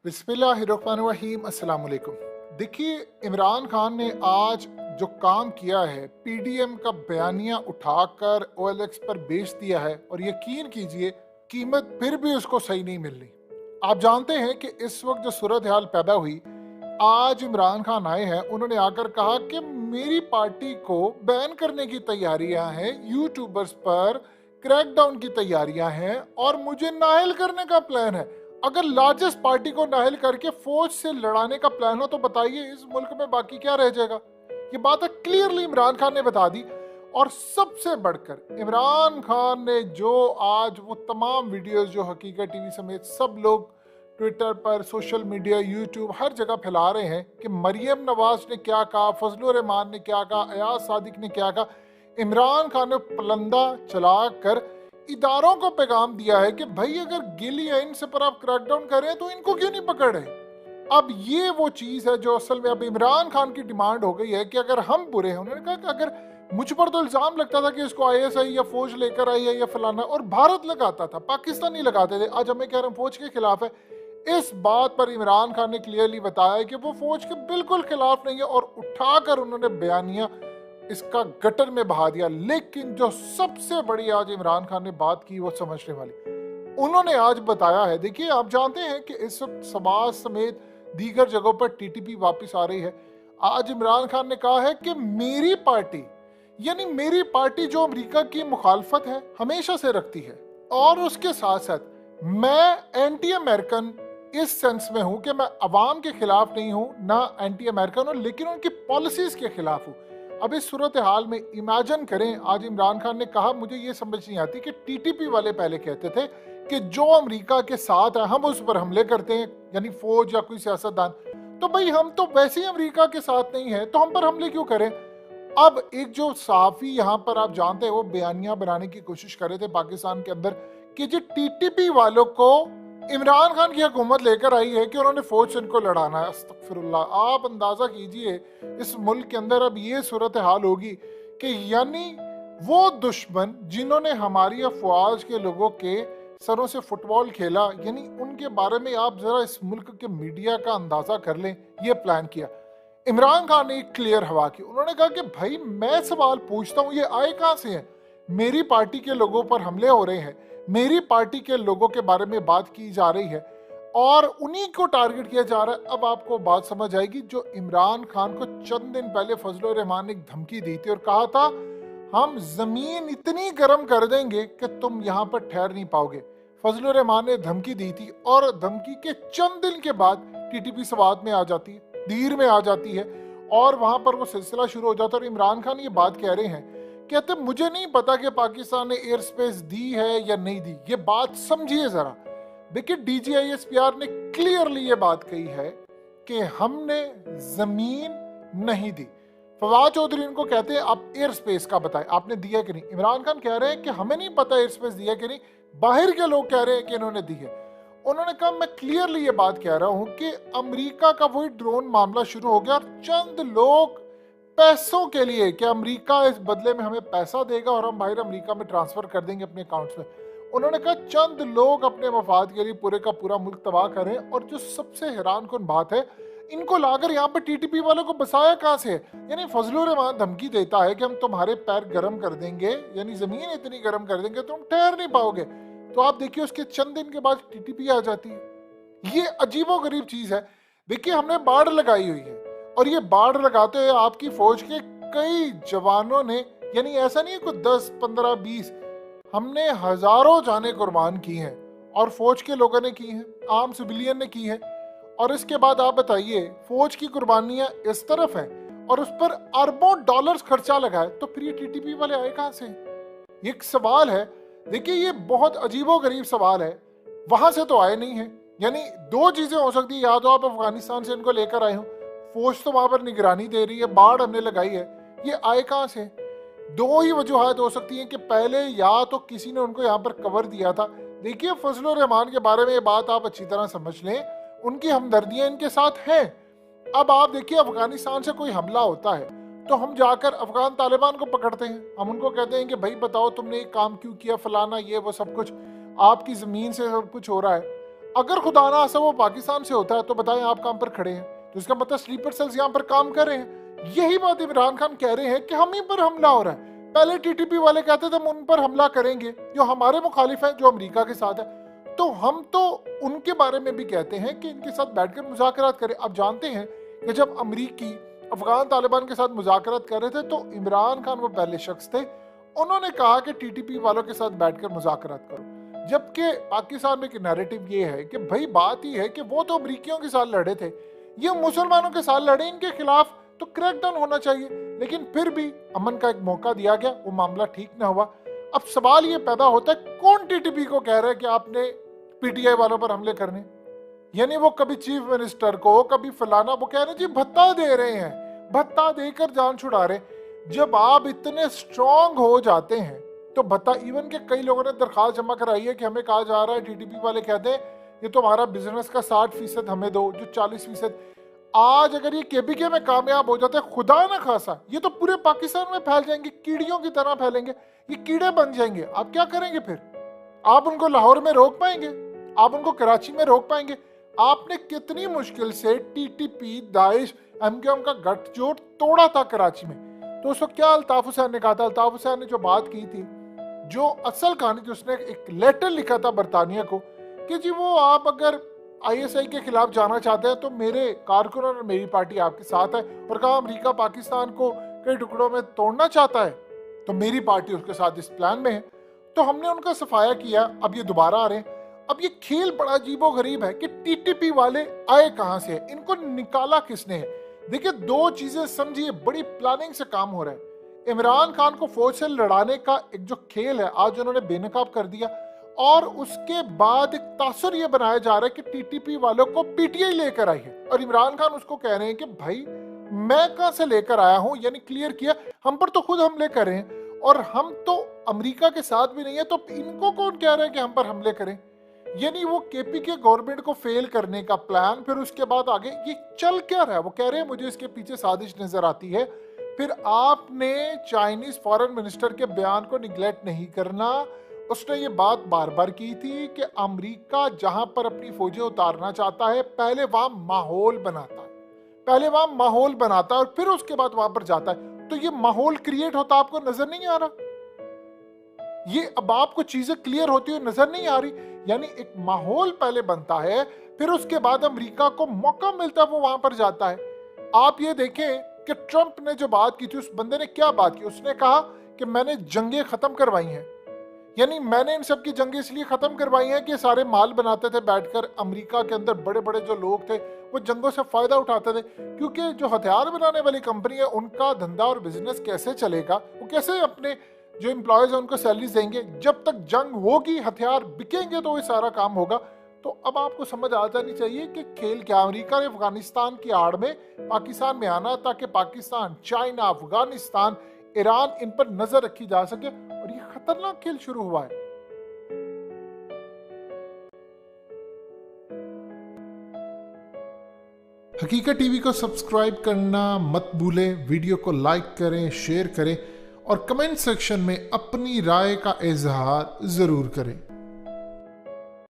बिस्मिल्लाहिर्रहमानिर्रहीम, अस्सलाम वालेकुम। देखिए, इमरान खान ने आज जो काम किया है, पीडीएम का बयानिया उठाकर ओएलएक्स पर बेच दिया है और यकीन कीजिए कीमत फिर भी उसको सही नहीं मिल रही। आप जानते हैं कि इस वक्त जो सूरत हाल पैदा हुई, आज इमरान खान आए हैं, उन्होंने आकर कहा कि मेरी पार्टी को बैन करने की तैयारियां हैं, यूट्यूबर्स पर क्रैकडाउन की तैयारियां हैं और मुझे नाअहल करने का प्लान है। अगर लार्जेस्ट पार्टी को नाअहल करके फौज से लड़ाने का प्लान हो तो बताइए इस मुल्क में बाकी क्या रह जाएगा। ये बात क्लियरली इमरान खान ने बता दी। और सबसे बढ़कर इमरान खान ने जो आज वो तमाम वीडियोस जो हकीकत टीवी समेत सब लोग ट्विटर पर, सोशल मीडिया, यूट्यूब हर जगह फैला रहे हैं कि मरियम नवाज ने क्या कहा, फजलुर रहमान ने क्या कहा, अयाज सादिक ने क्या कहा। इमरान खान ने पलंदा चलाकर इदारों को पैगाम दिया है कि भाई अगर गिली आइन से पर आप क्रैकडाउन कर रहे हैं तो इनको क्यों नहीं पकड़ रहे। अब ये वो चीज है जो असल में अब इमरान खान की डिमांड हो गई है कि अगर हम बुरे हैं, उन्होंने कहा कि अगर मुझ पर तो इल्जाम लगता था कि इसको आईएसआई या फौज लेकर आई है या फलाना, और भारत लगाता था, पाकिस्तानी लगाते थे, आज हमें कह रहे हैं फौज के खिलाफ है। इस बात पर इमरान खान ने क्लियरली बताया कि वो फौज के बिल्कुल खिलाफ नहीं है और उठाकर उन्होंने बयानिया इसका गटर में बहा दिया। लेकिन जो सबसे बड़ी आज इमरान खान ने बात की वो समझने वाली, उन्होंने आज बताया है। देखिए, आप जानते हैं कि इस वक्त समाज समेत दीगर जगहों पर टीटीपी वापस आ रही है। आज इमरान खान ने कहा है कि मेरी पार्टी, यानी मेरी पार्टी जो अमेरिका की मुखालफत है हमेशा से रखती है, और उसके साथ साथ मैं एंटी अमेरिकन इस सेंस में हूं कि मैं अवाम के खिलाफ नहीं हूं, ना एंटी अमेरिकन हूं, लेकिन उनकी पॉलिसीज के खिलाफ हूं। अब इस सूरत हाल में इमेजिन करें, आज इमरान खान ने कहा मुझे ये समझ नहीं आती कि टीटीपी वाले पहले कहते थे कि जो अमेरिका के साथ है हम उस पर हमले करते हैं, यानी फौज या कोई सियासतदान, तो भाई हम तो वैसे ही अमेरिका के साथ नहीं है तो हम पर हमले क्यों करें। अब एक जो साफी यहाँ पर आप जानते हैं वो बयानिया बनाने की कोशिश कर रहे थे पाकिस्तान के अंदर कि जो टीटीपी वालों को इमरान खान की हुकूमत लेकर आई है कि उन्होंने फौज से इनको लड़ाना है। अस्तगफिरुल्लाह। आप अंदाजा कीजिए इस मुल्क के अंदर अब ये सूरत हाल होगी कि यानी वो दुश्मन जिन्होंने हमारी अफवाज के लोगों के सरों से फुटबॉल खेला, यानी उनके बारे में आप जरा इस मुल्क के मीडिया का अंदाजा कर लें। ये प्लान किया इमरान खान ने, एक क्लियर हवा की। उन्होंने कहा कि भाई मैं सवाल पूछता हूं ये आए कहां से हैं। मेरी पार्टी के लोगों पर हमले हो रहे हैं, मेरी पार्टी के लोगों के बारे में बात की जा रही है और उन्हीं को टारगेट किया जा रहा है। अब आपको बात समझ आएगी। जो इमरान खान को चंद दिन पहले फजलुर रहमान ने एक धमकी दी थी और कहा था हम जमीन इतनी गर्म कर देंगे कि तुम यहाँ पर ठहर नहीं पाओगे, फजलुर रहमान ने धमकी दी थी और धमकी के चंद दिन के बाद टीटीपी सवात में आ जाती है, दीर में आ जाती है और वहां पर वो सिलसिला शुरू हो जाता है। और इमरान खान ये बात कह रहे हैं, कहते मुझे नहीं पता कि पाकिस्तान ने एयर स्पेस दी है या नहीं दी। ये बात समझिए जरा। देखिए, डीजीआईएसपीआर ने क्लियरली ये बात कही है कि हमने जमीन नहीं दी। फवाद चौधरी इनको कहते हैं आप एयर स्पेस का बताएं, आपने दिया कि नहीं। इमरान खान कह रहे हैं कि हमें नहीं पता एयर स्पेस दिया कि नहीं, बाहर के लोग कह रहे हैं कि इन्होंने दी है। उन्होंने कहा मैं क्लियरली ये बात कह रहा हूं कि अमेरिका का वही ड्रोन मामला शुरू हो गया और चंद लोग पैसों के लिए कि अमेरिका इस बदले में हमें पैसा देगा और हम बाहर अमेरिका में ट्रांसफर कर देंगे अपने अकाउंट्स में। उन्होंने कहा चंद लोग अपने मफाद के लिए पूरे का पूरा मुल्क तबाह करें। और जो सबसे हैरानकुन बात है, इनको लाकर यहाँ पर टीटीपी वालों को बसाया कहां से है। यानी फजलुर रहमान धमकी देता है कि हम तुम्हारे पैर गर्म कर देंगे, यानी जमीन इतनी गर्म कर देंगे तुम ठहर नहीं पाओगे। तो आप देखिए उसके चंद दिन के बाद टीटीपी आ जाती है। ये अजीबोगरीब चीज है। देखिए, हमने बाढ़ लगाई हुई है और ये बाढ़ लगाते हुए आपकी फौज के कई जवानों ने, यानी ऐसा नहीं है कोई 10, 15, 20, हमने हजारों जानें कुर्बान की हैं और फौज के लोगों ने की हैं, आम सिविलियन ने की है। और इसके बाद आप बताइए फौज की कुर्बानियां इस तरफ हैं और उस पर अरबों डॉलर्स खर्चा लगा है, तो फिर ये टीटीपी वाले आए कहां से। ये एक सवाल है। देखिए, ये बहुत अजीबोगरीब सवाल है। वहां से तो आए नहीं है। यानी दो चीजें हो सकती है, या तो आप अफगानिस्तान से इनको लेकर आए हो, फौज तो वहां पर निगरानी दे रही है, बाढ़ हमने लगाई है, ये आए कहां से। दो ही वजूहत हो सकती हैं कि पहले या तो किसी ने उनको यहाँ पर कवर दिया था। देखिए, फजलुर रहमान के बारे में ये बात आप अच्छी तरह समझ लें, उनकी हमदर्दियां इनके साथ हैं। अब आप देखिए, अफगानिस्तान से कोई हमला होता है तो हम जाकर अफगान तालिबान को पकड़ते हैं, हम उनको कहते हैं कि भाई बताओ तुमने ये काम क्यों किया, फलाना ये वो सब कुछ, आपकी जमीन से सब कुछ हो रहा है। अगर खुदा ना ऐसा वो पाकिस्तान से होता है तो बताएं आप काम पर खड़े हैं, तो इसका मतलब स्लीपर सेल्स यहाँ पर काम कर रहे हैं। यही बात इमरान खान कह रहे हैं कि हम ही पर हमला हो रहा है। पहले टीटीपी वाले कहते थे हम उन पर हमला करेंगे जो हमारे मुखालिफ हैं, जो अमेरिका के साथ है, तो हम तो उनके बारे में भी कहते हैं कि इनके साथ बैठकर मुज़ाकरात करें। आप जानते हैं कि जब अमरीकी अफगान तालिबान के साथ मुज़ाकरात कर रहे थे तो इमरान खान वो पहले शख्स थे, उन्होंने कहा कि टीटीपी वालों के साथ बैठकर मुज़ाकरात करो। जबकि पाकिस्तान में एक नैरेटिव ये है कि भाई बात ही है कि वो तो अमरीकियों के साथ लड़े थे, ये मुसलमानों के साथ लड़े, इनके खिलाफ तो क्रैकडाउन होना चाहिए। लेकिन फिर भी अमन का एक मौका दिया गया, वो मामला ठीक ना हुआ। अब सवाल ये पैदा होता है कौन टीटीपी को कह रहा है कि आपने पीटीआई वालों पर हमले करने, यानी वो कभी चीफ मिनिस्टर को, कभी फलाना, वो कह रहे हैं जी भत्ता दे रहे हैं, भत्ता देकर जान छुड़ा रहे। जब आप इतने स्ट्रांग हो जाते हैं तो भत्ता, इवन के कई लोगों ने दरखास्त जमा कराई है कि हमें कहा जा रहा है, टीटीपी वाले कहते हैं ये तो हमारा बिजनेस का 60% हमें दो, जो 40%। आज अगर ये केपीके में कामयाब हो जाते हैं, खुदा ना खासा ये तो पूरे पाकिस्तान में फैल जाएंगे, कीड़ियों की तरह फैलेंगे, ये कीड़े बन जाएंगे। आप क्या करेंगे फिर? आप उनको लाहौर में रोक पाएंगे? आप उनको कराची में रोक पाएंगे? आपने कितनी मुश्किल से टीटीपी, दाइश, एमक्यूएम का गठजोड़ तोड़ा था कराची में। तो उस वक्त क्या अल्ताफ हुसैन ने कहा था? अल्ताफ हुसैन ने जो बात की थी, जो असल कहानी थी, उसने एक लेटर लिखा था बरतानिया को कि जी वो आप अगर आईएसआई के खिलाफ जाना चाहते हैं तो मेरे कारकुन और मेरी पार्टी आपके साथ है, और कहा अमेरिका पाकिस्तान को कई टुकड़ों में तोड़ना चाहता है तो मेरी पार्टी उसके साथ इस प्लान में है। तो हमने उनका सफाया किया, अब ये दोबारा आ रहे हैं। अब ये खेल बड़ा अजीबो गरीब है कि टीटीपी वाले आए कहां से, इनको निकाला किसने है। देखिए दो चीजें समझिए, बड़ी प्लानिंग से काम हो रहा है। इमरान खान को फौज से लड़ाने का एक जो खेल है आज उन्होंने बेनकाब कर दिया, और उसके बाद एक तासुर ये बनाया जा रहा है कि टीटीपी वालों को पीटीआई लेकर आई है, और इमरान खान उसको कह रहे हैं कि भाई मैं कहां से लेकर आया हूं, यानी क्लियर किया हम पर तो खुद हमले कर रहे हैं और हम तो अमेरिका के साथ भी नहीं है, तो इनको कौन कह रहा है कि हम पर हमले करें। यानी वो केपीके गवर्नमेंट को फेल करने का प्लान। फिर उसके बाद आगे ये चल क्या रहा है, वो कह रहे हैं मुझे इसके पीछे साजिश नजर आती है। फिर आपने चाइनीज फॉरेन मिनिस्टर के बयान को निगलेक्ट नहीं करना। उसने ये बात बार बार की थी कि अमेरिका जहां पर अपनी फौजें उतारना चाहता है पहले वहां माहौल बनाता है, पहले वहां माहौल बनाता है और फिर उसके बाद वहां पर जाता है। तो ये माहौल क्रिएट होता आपको नजर नहीं आ रहा? ये अब आपको चीजें क्लियर होती हुई नजर नहीं आ रही? यानी एक माहौल पहले बनता है, फिर उसके बाद अमेरिका को मौका मिलता है, वो वहां पर जाता है। आप ये देखें कि ट्रंप ने जो बात की थी, उस बंदे ने क्या बात की? उसने कहा कि मैंने जंगें खत्म करवाई हैं, यानी मैंने इन सब की जंगें इसलिए खत्म करवाई हैं कि सारे माल बनाते थे बैठकर, अमेरिका के अंदर बड़े बड़े जो लोग थे वो जंगों से फायदा उठाते थे, क्योंकि जो हथियार बनाने वाली कंपनी है उनका धंधा और बिजनेस कैसे चलेगा, वो कैसे अपने जो एम्प्लॉयज हैं उनको सैलरीज देंगे। जब तक जंग होगी, हथियार बिकेंगे तो ये सारा काम होगा। तो अब आपको समझ आ जानी चाहिए कि खेल क्या। अमेरिका ने अफगानिस्तान की आड़ में पाकिस्तान में आना ताकि पाकिस्तान, चाइना, अफगानिस्तान, ईरान, इन पर नजर रखी जा सके, और ये खतरनाक खेल शुरू हुआ है। हकीकत टीवी को सब्सक्राइब करना मत भूलें, वीडियो को लाइक करें, शेयर करें और कमेंट सेक्शन में अपनी राय का इजहार जरूर करें।